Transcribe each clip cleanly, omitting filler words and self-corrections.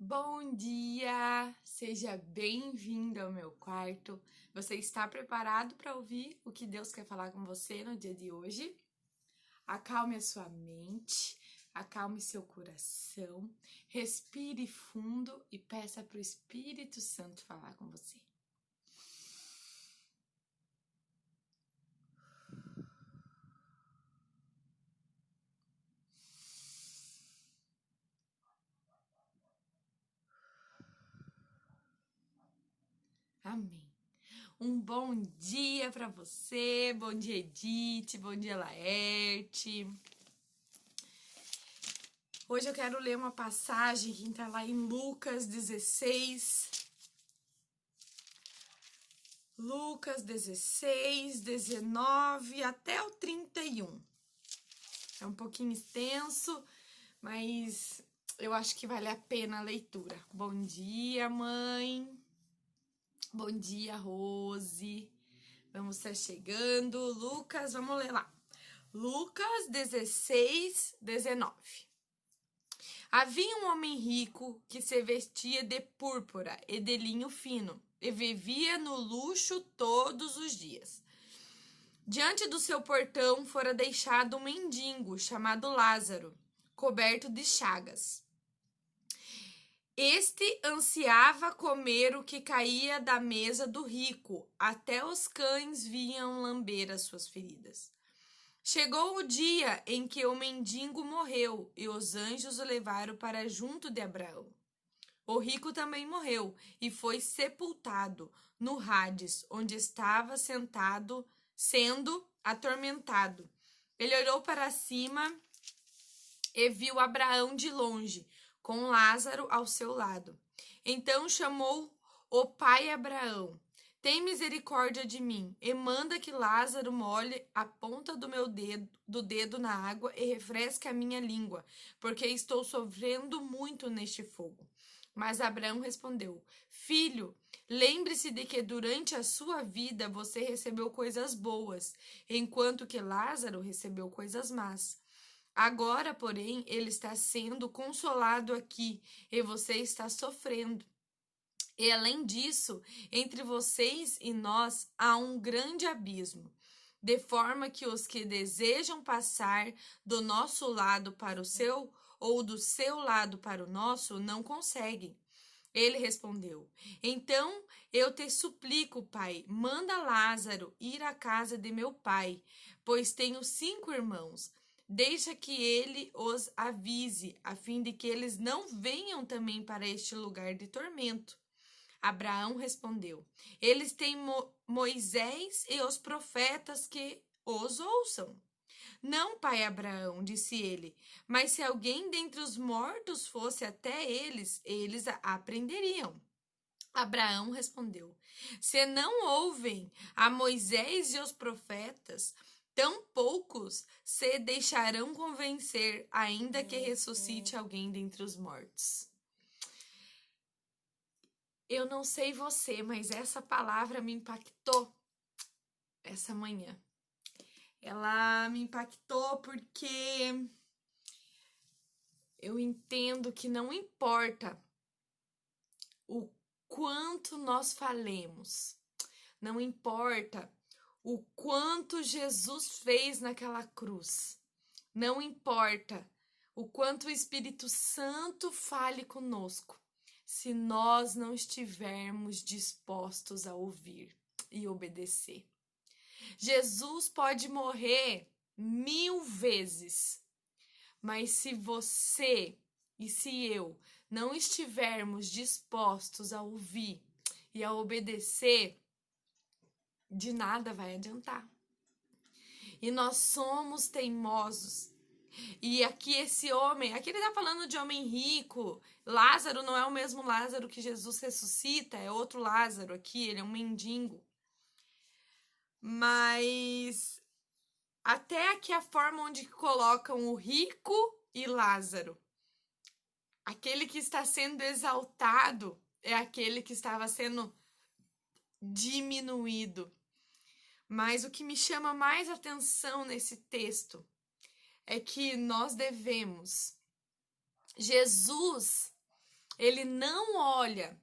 Bom dia! Seja bem-vindo ao meu quarto. Você está preparado para ouvir o que Deus quer falar com você no dia de hoje? Acalme a sua mente, acalme seu coração, respire fundo e peça para o Espírito Santo falar com você. Amém. Um bom dia para você, bom dia Edith, bom dia Laerte. Hoje eu quero ler uma passagem que está lá em Lucas 16. Lucas 16, 19 até o 31. É um pouquinho extenso, mas eu acho que vale a pena a leitura. Bom dia, mãe. Bom dia, Rose. Vamos estar chegando. Lucas, vamos ler lá. Lucas 16, 19. Havia um homem rico que se vestia de púrpura e de linho fino e vivia no luxo todos os dias. Diante do seu portão fora deixado um mendigo chamado Lázaro, coberto de chagas. Este ansiava comer o que caía da mesa do rico, até os cães vinham lamber as suas feridas. Chegou o dia em que o mendigo morreu e os anjos o levaram para junto de Abraão. O rico também morreu e foi sepultado no Hades, onde estava sentado, sendo atormentado. Ele olhou para cima e viu Abraão de longe, com Lázaro ao seu lado. Então chamou o pai Abraão: tem misericórdia de mim e manda que Lázaro molhe a ponta do dedo na água e refresque a minha língua, porque estou sofrendo muito neste fogo. Mas Abraão respondeu: filho, lembre-se de que durante a sua vida você recebeu coisas boas, enquanto que Lázaro recebeu coisas más. Agora, porém, ele está sendo consolado aqui e você está sofrendo. E além disso, entre vocês e nós há um grande abismo, de forma que os que desejam passar do nosso lado para o seu ou do seu lado para o nosso não conseguem. Ele respondeu: então eu te suplico, pai, manda Lázaro ir à casa de meu pai, pois tenho 5 irmãos. Deixa que ele os avise, a fim de que eles não venham também para este lugar de tormento. Abraão respondeu: eles têm Moisés e os profetas que os ouçam. Não, pai Abraão, disse ele, mas se alguém dentre os mortos fosse até eles, eles a aprenderiam. Abraão respondeu: se não ouvem a Moisés e os profetas, tão poucos se deixarão convencer, ainda que ressuscite alguém dentre os mortos. Eu não sei você, mas essa palavra me impactou essa manhã. Ela me impactou porque eu entendo que não importa o quanto nós falemos, não importa o quanto Jesus fez naquela cruz, não importa o quanto o Espírito Santo fale conosco, se nós não estivermos dispostos a ouvir e obedecer. Jesus pode morrer 1000 vezes, mas se você e se eu não estivermos dispostos a ouvir e a obedecer, de nada vai adiantar. E nós somos teimosos. E aqui esse homem, aqui ele tá falando de homem rico. Lázaro não é o mesmo Lázaro que Jesus ressuscita, é outro Lázaro aqui, ele é um mendigo. Mas até aqui a forma onde colocam o rico e Lázaro. Aquele que está sendo exaltado é aquele que estava sendo diminuído. Mas o que me chama mais atenção nesse texto é que nós devemos. Jesus, Ele não olha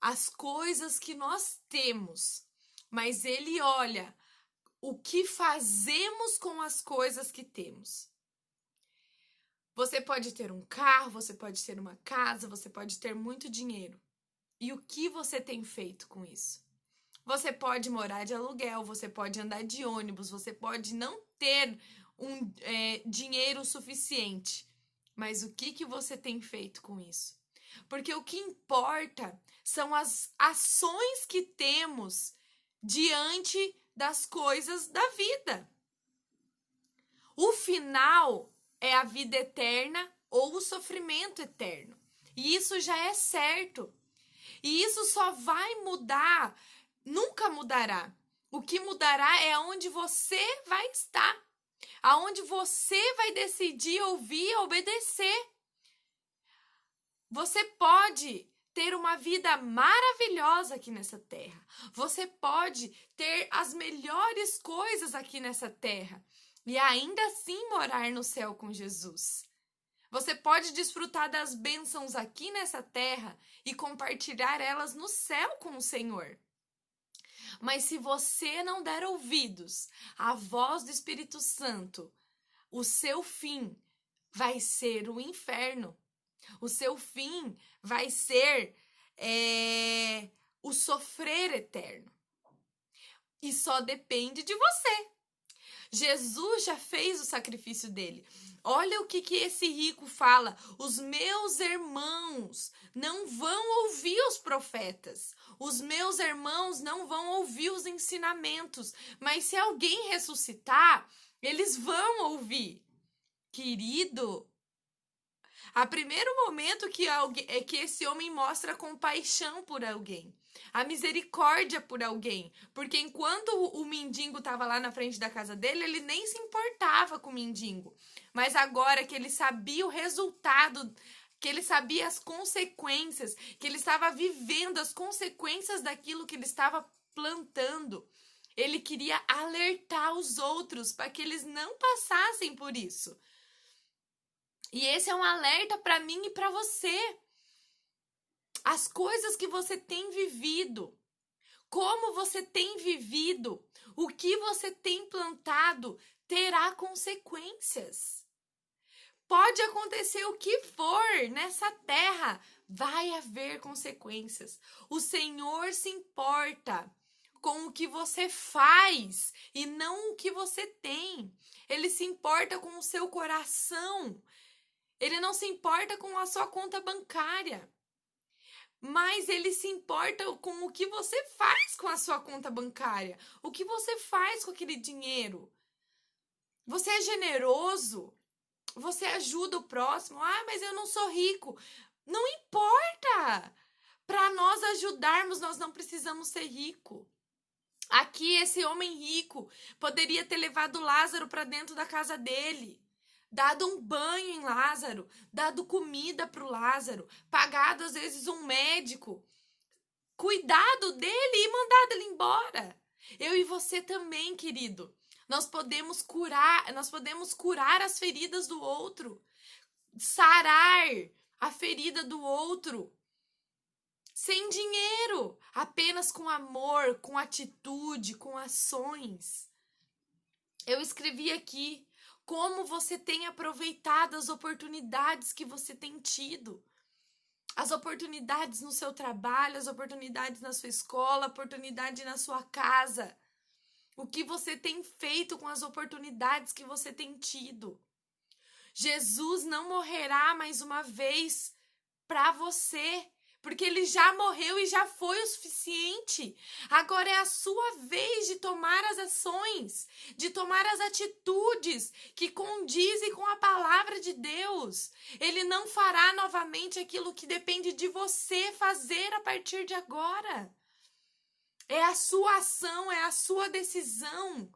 as coisas que nós temos, mas ele olha o que fazemos com as coisas que temos. Você pode ter um carro, você pode ter uma casa, você pode ter muito dinheiro. E o que você tem feito com isso? Você pode morar de aluguel, você pode andar de ônibus, você pode não ter dinheiro suficiente. Mas o que você tem feito com isso? Porque o que importa são as ações que temos diante das coisas da vida. O final é a vida eterna ou o sofrimento eterno. E isso já é certo. E isso só vai mudar, nunca mudará. O que mudará é onde você vai estar. Aonde você vai decidir ouvir e obedecer. Você pode ter uma vida maravilhosa aqui nessa terra. Você pode ter as melhores coisas aqui nessa terra. E ainda assim morar no céu com Jesus. Você pode desfrutar das bênçãos aqui nessa terra e compartilhar elas no céu com o Senhor. Mas se você não der ouvidos à voz do Espírito Santo, o seu fim vai ser o inferno. O seu fim vai ser o sofrer eterno. E só depende de você. Jesus já fez o sacrifício dele. Olha o que esse rico fala. Os meus irmãos não vão ouvir os profetas. Os meus irmãos não vão ouvir os ensinamentos. Mas se alguém ressuscitar, eles vão ouvir. Querido, a primeiro momento que esse homem mostra compaixão por alguém. A misericórdia por alguém. Porque enquanto o mendigo estava lá na frente da casa dele, ele nem se importava com o mendigo. Mas agora que ele sabia o resultado, que ele sabia as consequências, que ele estava vivendo as consequências daquilo que ele estava plantando, ele queria alertar os outros para que eles não passassem por isso. E esse é um alerta para mim e para você. As coisas que você tem vivido, como você tem vivido, o que você tem plantado, terá consequências. Pode acontecer o que for nessa terra, vai haver consequências. O Senhor se importa com o que você faz e não o que você tem. Ele se importa com o seu coração. Ele não se importa com a sua conta bancária. Mas ele se importa com o que você faz com a sua conta bancária. O que você faz com aquele dinheiro. Você é generoso? Você ajuda o próximo? Ah, mas eu não sou rico. Não importa. Para nós ajudarmos, nós não precisamos ser ricos. Aqui, esse homem rico poderia ter levado Lázaro para dentro da casa dele. Dado um banho em Lázaro, dado comida para o Lázaro, pagado às vezes um médico, cuidado dele e mandado ele embora. Eu e você também, querido. Nós podemos curar as feridas do outro, sarar a ferida do outro, sem dinheiro, apenas com amor, com atitude, com ações. Eu escrevi aqui como você tem aproveitado as oportunidades que você tem tido. As oportunidades no seu trabalho, as oportunidades na sua escola, a oportunidade na sua casa. O que você tem feito com as oportunidades que você tem tido. Jesus não morrerá mais uma vez para você, porque ele já morreu e já foi o suficiente. Agora é a sua vez de tomar as ações, de tomar as atitudes que condizem com a palavra de Deus. Ele não fará novamente aquilo que depende de você fazer a partir de agora. É a sua ação, é a sua decisão,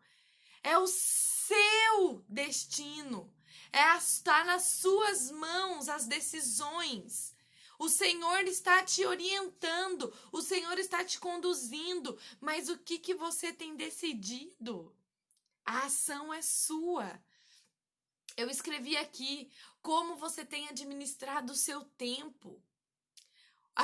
é o seu destino. Está nas suas mãos as decisões. O Senhor está te orientando, o Senhor está te conduzindo, mas o que você tem decidido? A ação é sua. Eu escrevi aqui como você tem administrado o seu tempo.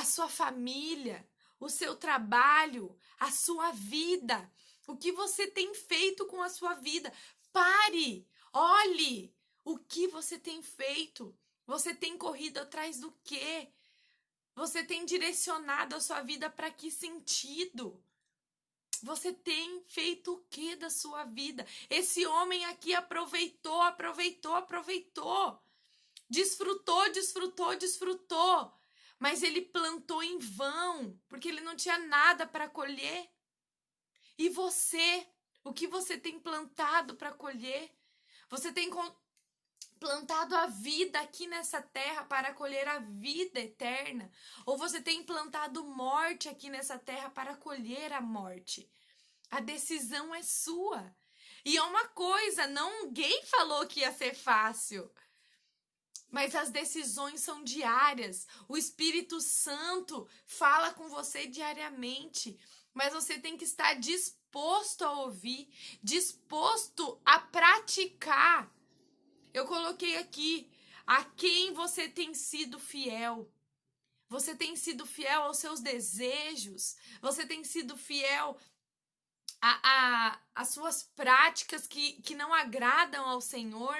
sua família, o seu trabalho, a sua vida. O que você tem feito com a sua vida? Pare, olhe o que você tem feito. Você tem corrido atrás do quê? Você tem direcionado a sua vida para que sentido? Você tem feito o que da sua vida? Esse homem aqui aproveitou. Desfrutou. Mas ele plantou em vão, porque ele não tinha nada para colher. E você, o que você tem plantado para colher? Você tem plantado a vida aqui nessa terra para colher a vida eterna? Ou você tem plantado morte aqui nessa terra para colher a morte? A decisão é sua. E é uma coisa, ninguém falou que ia ser fácil. Mas as decisões são diárias. O Espírito Santo fala com você diariamente. Mas você tem que estar disposto a ouvir, disposto a praticar. Eu coloquei aqui, a quem você tem sido fiel. Você tem sido fiel aos seus desejos. Você tem sido fiel às suas práticas que não agradam ao Senhor.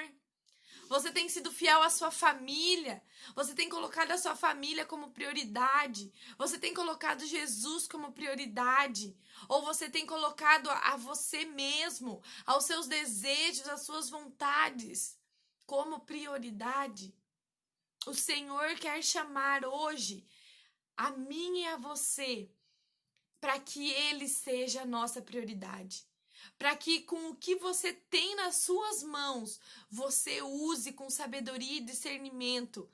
Você tem sido fiel à sua família. Você tem colocado a sua família como prioridade. Você tem colocado Jesus como prioridade. Ou você tem colocado a você mesmo, aos seus desejos, às suas vontades como prioridade. O Senhor quer chamar hoje a mim e a você para que Ele seja a nossa prioridade. Para que com o que você tem nas suas mãos, você use com sabedoria e discernimento.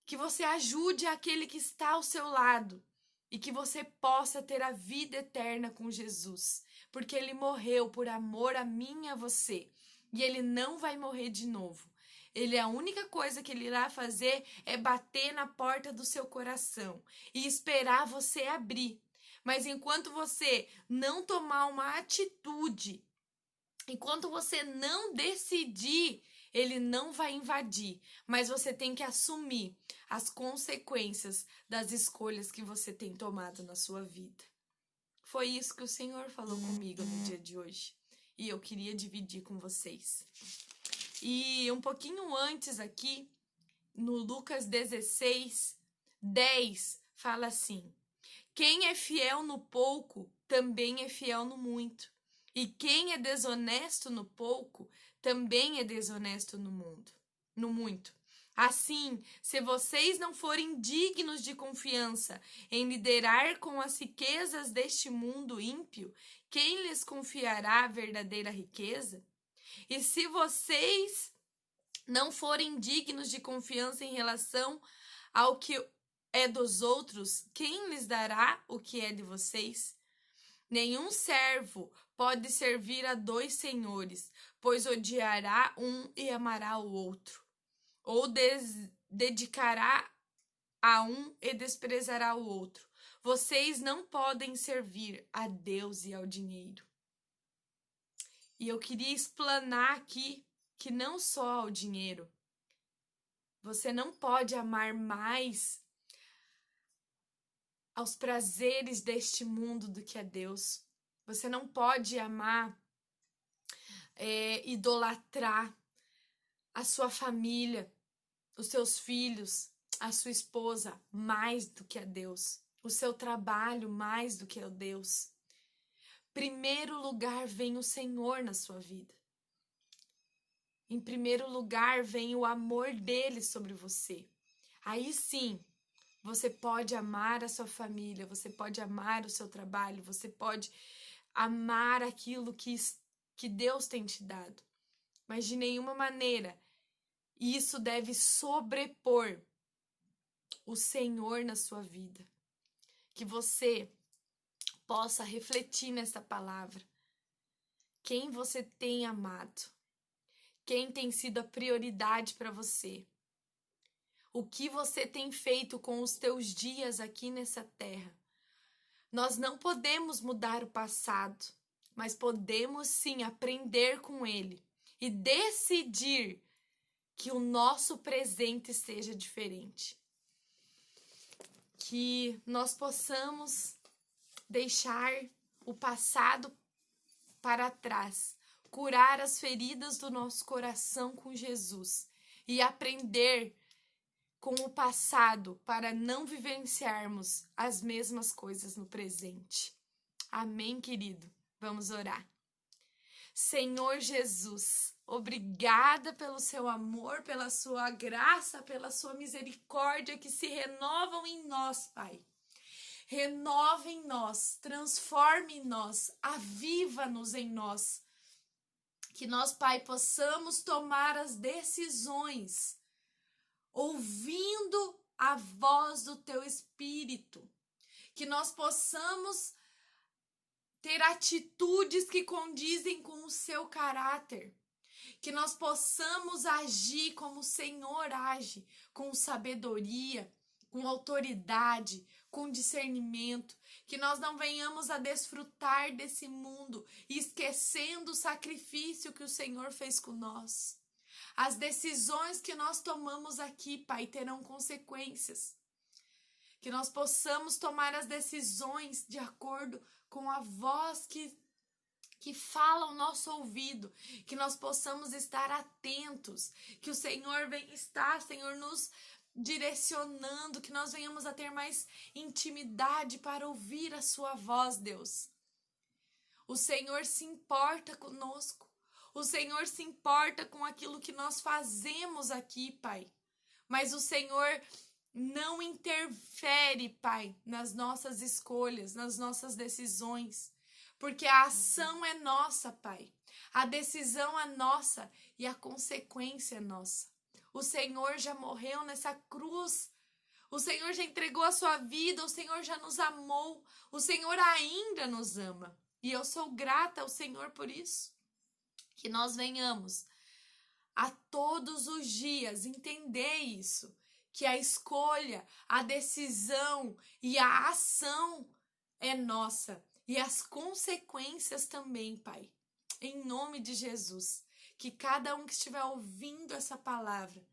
Que você ajude aquele que está ao seu lado. E que você possa ter a vida eterna com Jesus. Porque Ele morreu por amor a mim e a você. E Ele não vai morrer de novo. A única coisa que Ele irá fazer é bater na porta do seu coração. E esperar você abrir. Mas enquanto você não tomar uma atitude, enquanto você não decidir, ele não vai invadir. Mas você tem que assumir as consequências das escolhas que você tem tomado na sua vida. Foi isso que o Senhor falou comigo no dia de hoje. E eu queria dividir com vocês. E um pouquinho antes aqui, no Lucas 16, 10, fala assim: quem é fiel no pouco, também é fiel no muito. E quem é desonesto no pouco, também é desonesto no muito. Assim, se vocês não forem dignos de confiança em liderar com as riquezas deste mundo ímpio, quem lhes confiará a verdadeira riqueza? E se vocês não forem dignos de confiança em relação ao que é dos outros, quem lhes dará o que é de vocês? Nenhum servo pode servir a 2 senhores, pois odiará um e amará o outro, ou dedicará a um e desprezará o outro. Vocês não podem servir a Deus e ao dinheiro. E eu queria explanar aqui que não só ao dinheiro. Você não pode amar mais aos prazeres deste mundo do que a Deus. Você não pode amar, idolatrar a sua família, os seus filhos, a sua esposa mais do que a Deus, o seu trabalho mais do que a Deus. Primeiro lugar vem o Senhor na sua vida. Em primeiro lugar vem o amor dele sobre você. Aí sim, você pode amar a sua família, você pode amar o seu trabalho, você pode amar aquilo que Deus tem te dado. Mas de nenhuma maneira isso deve sobrepor o Senhor na sua vida. Que você possa refletir nessa palavra. Quem você tem amado? Quem tem sido a prioridade para você? O que você tem feito com os teus dias aqui nessa terra? Nós não podemos mudar o passado, mas podemos sim aprender com ele e decidir que o nosso presente seja diferente. que nós possamos deixar o passado para trás, curar as feridas do nosso coração com Jesus e aprender com o passado para não vivenciarmos as mesmas coisas no presente. Amém, querido? Vamos orar. Senhor Jesus, obrigada pelo seu amor, pela sua graça, pela sua misericórdia que se renovam em nós, Pai. Renova em nós, transforme em nós, aviva-nos em nós. Que nós, Pai, possamos tomar as decisões ouvindo a voz do Teu Espírito. Que nós possamos ter atitudes que condizem com o seu caráter. Que nós possamos agir como o Senhor age, com sabedoria, com autoridade, com discernimento. Que nós não venhamos a desfrutar desse mundo, esquecendo o sacrifício que o Senhor fez com nós. As decisões que nós tomamos aqui, Pai, terão consequências. Que nós possamos tomar as decisões de acordo com a voz que fala ao nosso ouvido, que nós possamos estar atentos, que o Senhor Senhor, nos direcionando, que nós venhamos a ter mais intimidade para ouvir a sua voz, Deus. O Senhor se importa conosco, o Senhor se importa com aquilo que nós fazemos aqui, Pai, mas o Senhor não interfere, Pai, nas nossas escolhas, nas nossas decisões, porque a ação é nossa, Pai. A decisão é nossa e a consequência é nossa. O Senhor já morreu nessa cruz. O Senhor já entregou a sua vida, o Senhor já nos amou, o Senhor ainda nos ama. E eu sou grata ao Senhor por isso. Que nós venhamos a todos os dias entender isso. Que a escolha, a decisão e a ação é nossa. E as consequências também, Pai. Em nome de Jesus. Que cada um que estiver ouvindo essa palavra,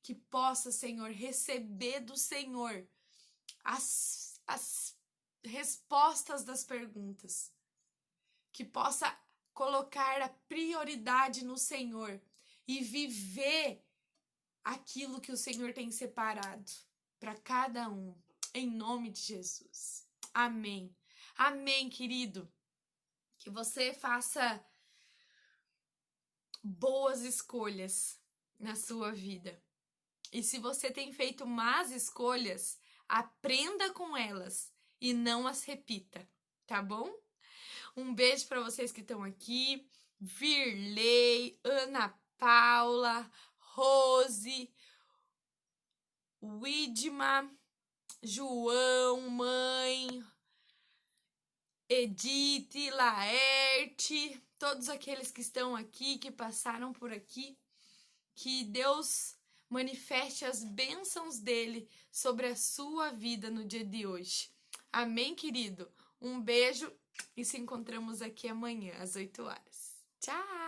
que possa, Senhor, receber do Senhor as respostas das perguntas. Que possa colocar a prioridade no Senhor e viver aquilo que o Senhor tem separado para cada um, em nome de Jesus. Amém. Amém, querido. Que você faça boas escolhas na sua vida. E se você tem feito más escolhas, aprenda com elas e não as repita, tá bom? Um beijo para vocês que estão aqui. Virley, Ana Paula, Rose, Widma, João, mãe, Edith, Laerte, todos aqueles que estão aqui, que passaram por aqui, que Deus manifeste as bênçãos dele sobre a sua vida no dia de hoje. Amém, querido? Um beijo e se encontramos aqui amanhã às 8 horas. Tchau!